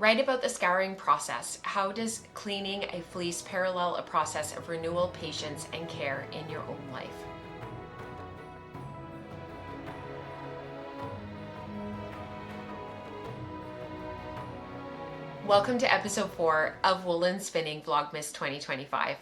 Write about the scouring process. How does cleaning a fleece parallel a process of renewal, patience, and care in your own life? Welcome to episode 4 of Woolen Spinning Vlogmas 2025.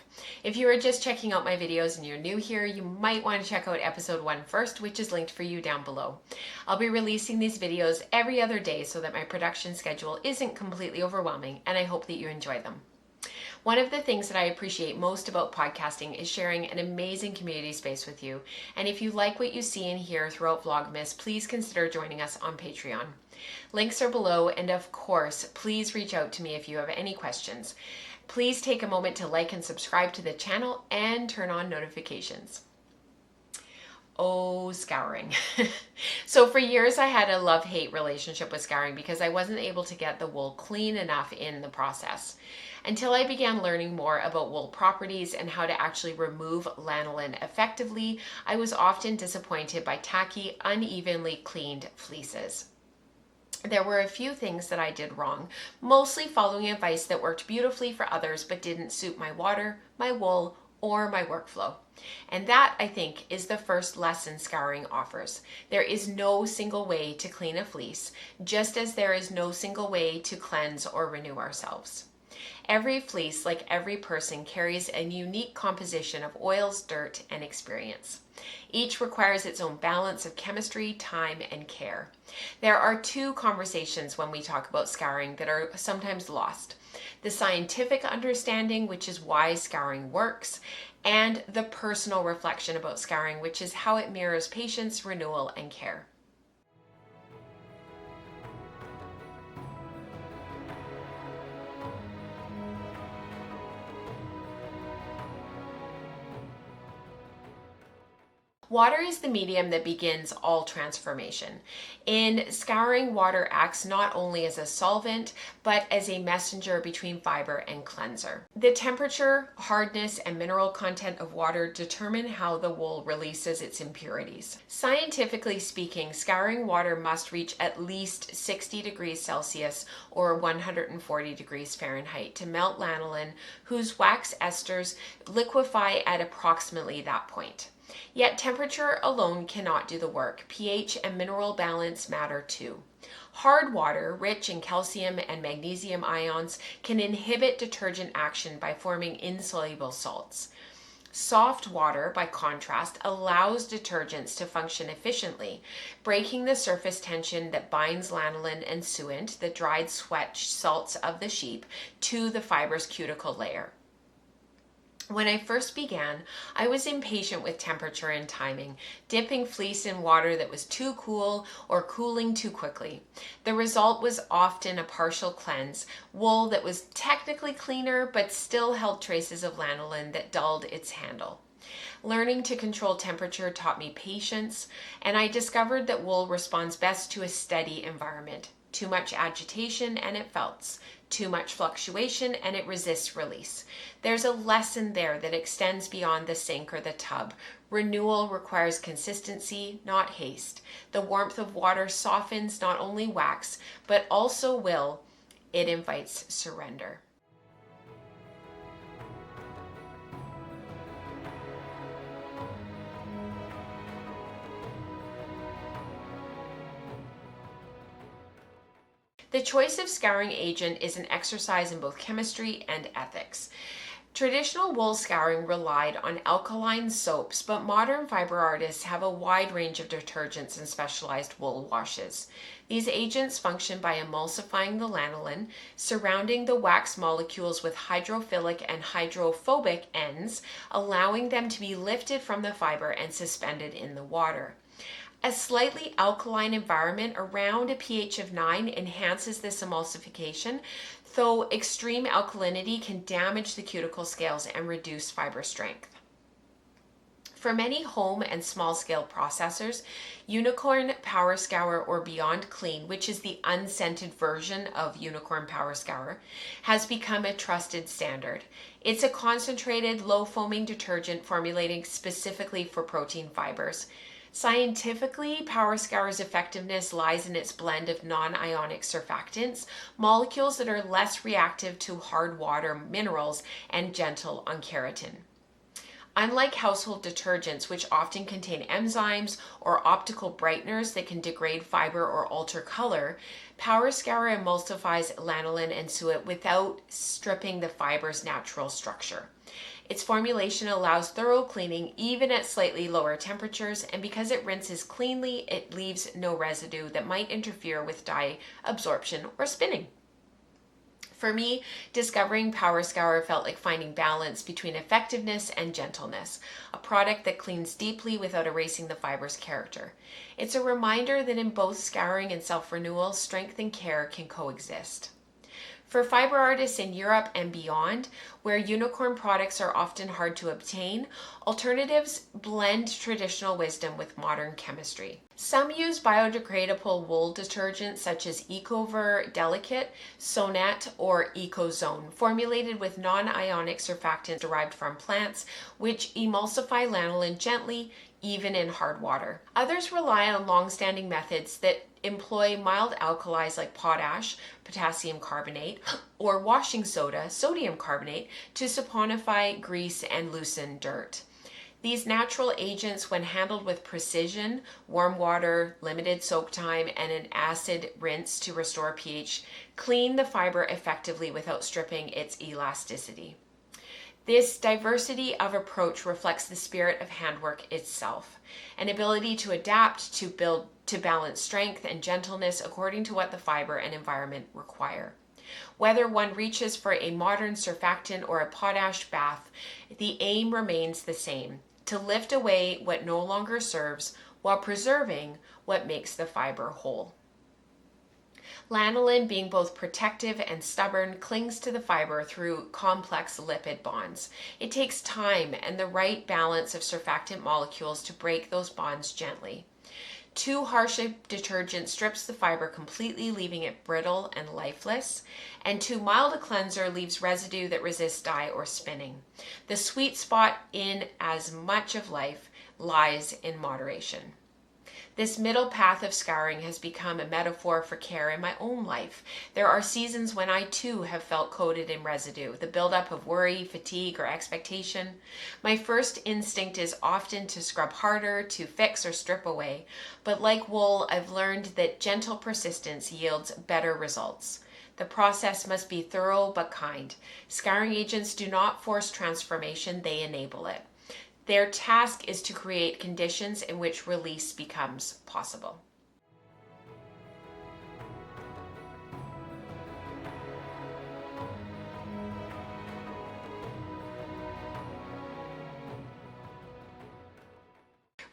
If you are just checking out my videos and you're new here, you might want to check out episode 1 first, which is linked for you down below. I'll be releasing these videos every other day so that my production schedule isn't completely overwhelming, and I hope that you enjoy them. One of the things that I appreciate most about podcasting is sharing an amazing community space with you. And if you like what you see and hear throughout Vlogmas, please consider joining us on Patreon. Links are below, and of course, please reach out to me if you have any questions. Please take a moment to like and subscribe to the channel and turn on notifications. Oh, scouring. So for years I had a love-hate relationship with scouring because I wasn't able to get the wool clean enough in the process. Until I began learning more about wool properties and how to actually remove lanolin effectively, I was often disappointed by tacky, unevenly cleaned fleeces. There were a few things that I did wrong, mostly following advice that worked beautifully for others but didn't suit my water, my wool, or my workflow. And that, I think, is the first lesson scouring offers. There is no single way to clean a fleece, just as there is no single way to cleanse or renew ourselves. Every fleece, like every person, carries a unique composition of oils, dirt, and experience. Each requires its own balance of chemistry, time, and care. There are two conversations when we talk about scouring that are sometimes lost. The scientific understanding, which is why scouring works, and the personal reflection about scouring, which is how it mirrors patience, renewal, and care. Water is the medium that begins all transformation. In scouring, water acts not only as a solvent, but as a messenger between fiber and cleanser. The temperature, hardness, and mineral content of water determine how the wool releases its impurities. Scientifically speaking, scouring water must reach at least 60 degrees Celsius or 140 degrees Fahrenheit to melt lanolin, whose wax esters liquefy at approximately that point. Yet temperature alone cannot do the work. pH and mineral balance matter too. Hard water, rich in calcium and magnesium ions, can inhibit detergent action by forming insoluble salts. Soft water, by contrast, allows detergents to function efficiently, breaking the surface tension that binds lanolin and suint, the dried sweat salts of the sheep, to the fiber's cuticle layer. When I first began, I was impatient with temperature and timing, dipping fleece in water that was too cool or cooling too quickly. The result was often a partial cleanse, wool that was technically cleaner but still held traces of lanolin that dulled its handle. Learning to control temperature taught me patience, and I discovered that wool responds best to a steady environment. Too much agitation and it felts. Too much fluctuation and it resists release. There's a lesson there that extends beyond the sink or the tub. Renewal requires consistency, not haste. The warmth of water softens not only wax, but also will. It invites surrender. The choice of scouring agent is an exercise in both chemistry and ethics. Traditional wool scouring relied on alkaline soaps, but modern fiber artists have a wide range of detergents and specialized wool washes. These agents function by emulsifying the lanolin, surrounding the wax molecules with hydrophilic and hydrophobic ends, allowing them to be lifted from the fiber and suspended in the water. A slightly alkaline environment around a pH of 9 enhances this emulsification, though extreme alkalinity can damage the cuticle scales and reduce fiber strength. For many home and small-scale processors, Unicorn Power Scour or Beyond Clean, which is the unscented version of Unicorn Power Scour, has become a trusted standard. It's a concentrated, low-foaming detergent formulated specifically for protein fibers. Scientifically, Power Scour's effectiveness lies in its blend of non-ionic surfactants, molecules that are less reactive to hard water minerals and gentle on keratin. Unlike household detergents, which often contain enzymes or optical brighteners that can degrade fiber or alter color, Power Scour emulsifies lanolin and suet without stripping the fiber's natural structure. Its formulation allows thorough cleaning even at slightly lower temperatures, and because it rinses cleanly, it leaves no residue that might interfere with dye absorption or spinning. For me, discovering Power Scour felt like finding balance between effectiveness and gentleness, a product that cleans deeply without erasing the fiber's character. It's a reminder that in both scouring and self-renewal, strength and care can coexist. For fiber artists in Europe and beyond, where unicorn products are often hard to obtain, alternatives blend traditional wisdom with modern chemistry. Some use biodegradable wool detergents such as Ecover Delicate, Sonat, or EcoZone, formulated with non-ionic surfactants derived from plants, which emulsify lanolin gently, even in hard water. Others rely on long-standing methods that employ mild alkalis like potash, potassium carbonate, or washing soda, sodium carbonate, to saponify, grease, and loosen dirt. These natural agents, when handled with precision, warm water, limited soak time, and an acid rinse to restore pH, clean the fiber effectively without stripping its elasticity. This diversity of approach reflects the spirit of handwork itself, an ability to adapt to balance strength and gentleness according to what the fiber and environment require. Whether one reaches for a modern surfactant or a potash bath, the aim remains the same: to lift away what no longer serves while preserving what makes the fiber whole. Lanolin, being both protective and stubborn, clings to the fiber through complex lipid bonds. It takes time and the right balance of surfactant molecules to break those bonds gently. Too harsh a detergent strips the fiber completely, leaving it brittle and lifeless, and too mild a cleanser leaves residue that resists dye or spinning. The sweet spot in as much of life lies in moderation. This middle path of scouring has become a metaphor for care in my own life. There are seasons when I too have felt coated in residue, the buildup of worry, fatigue, or expectation. My first instinct is often to scrub harder, to fix or strip away, but like wool, I've learned that gentle persistence yields better results. The process must be thorough but kind. Scouring agents do not force transformation, they enable it. Their task is to create conditions in which release becomes possible.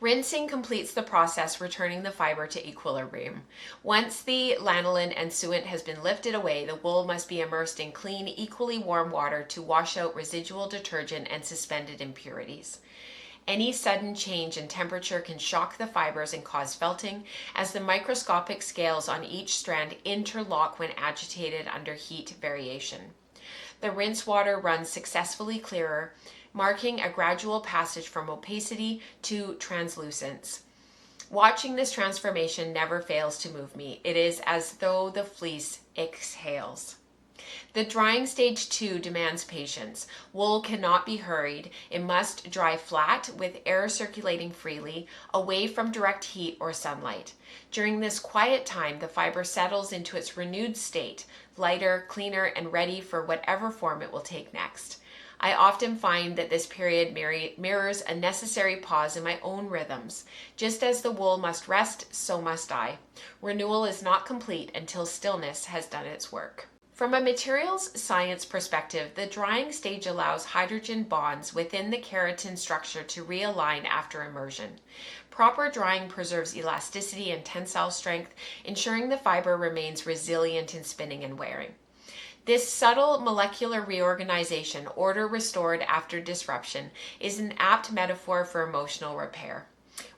Rinsing completes the process, returning the fiber to equilibrium. Once the lanolin and suet has been lifted away, the wool must be immersed in clean, equally warm water to wash out residual detergent and suspended impurities. Any sudden change in temperature can shock the fibers and cause felting, as the microscopic scales on each strand interlock when agitated under heat variation. The rinse water runs successfully clearer, marking a gradual passage from opacity to translucence. Watching this transformation never fails to move me. It is as though the fleece exhales. The drying stage 2 demands patience. Wool cannot be hurried. It must dry flat with air circulating freely, away from direct heat or sunlight. During this quiet time, the fiber settles into its renewed state, lighter, cleaner, and ready for whatever form it will take next. I often find that this period mirrors a necessary pause in my own rhythms. Just as the wool must rest, so must I. Renewal is not complete until stillness has done its work. From a materials science perspective, the drying stage allows hydrogen bonds within the keratin structure to realign after immersion. Proper drying preserves elasticity and tensile strength, ensuring the fiber remains resilient in spinning and wearing. This subtle molecular reorganization, order restored after disruption, is an apt metaphor for emotional repair.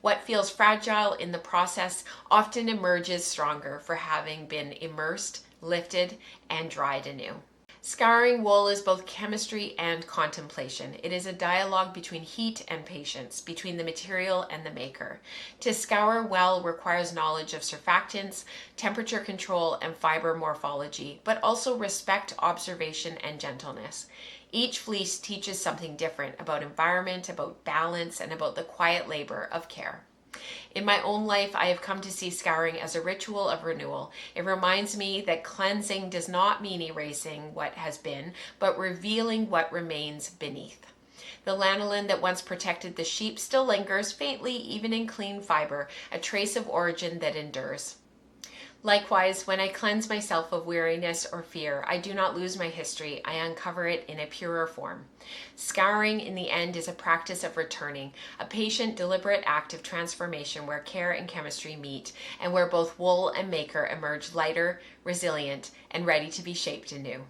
What feels fragile in the process often emerges stronger for having been immersed, lifted, and dried anew. Scouring wool is both chemistry and contemplation. It is a dialogue between heat and patience, between the material and the maker. To scour well requires knowledge of surfactants, temperature control, and fiber morphology, but also respect, observation, and gentleness. Each fleece teaches something different about environment, about balance, and about the quiet labor of care. In my own life, I have come to see scouring as a ritual of renewal. It reminds me that cleansing does not mean erasing what has been, but revealing what remains beneath. The lanolin that once protected the sheep still lingers faintly, even in clean fiber, a trace of origin that endures. Likewise, when I cleanse myself of weariness or fear, I do not lose my history, I uncover it in a purer form. Scouring, in the end, is a practice of returning, a patient, deliberate act of transformation where care and chemistry meet, and where both wool and maker emerge lighter, resilient, and ready to be shaped anew.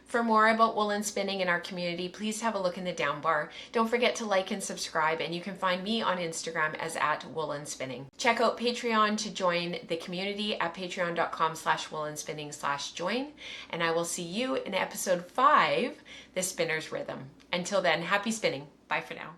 For more about woolen spinning in our community, please have a look in the down bar. Don't forget to like and subscribe, and you can find me on Instagram as @woolenspinning. Check out Patreon to join the community at patreon.com/woolenspinning/join, and I will see you in episode 5, The Spinner's Rhythm. Until then, happy spinning. Bye for now.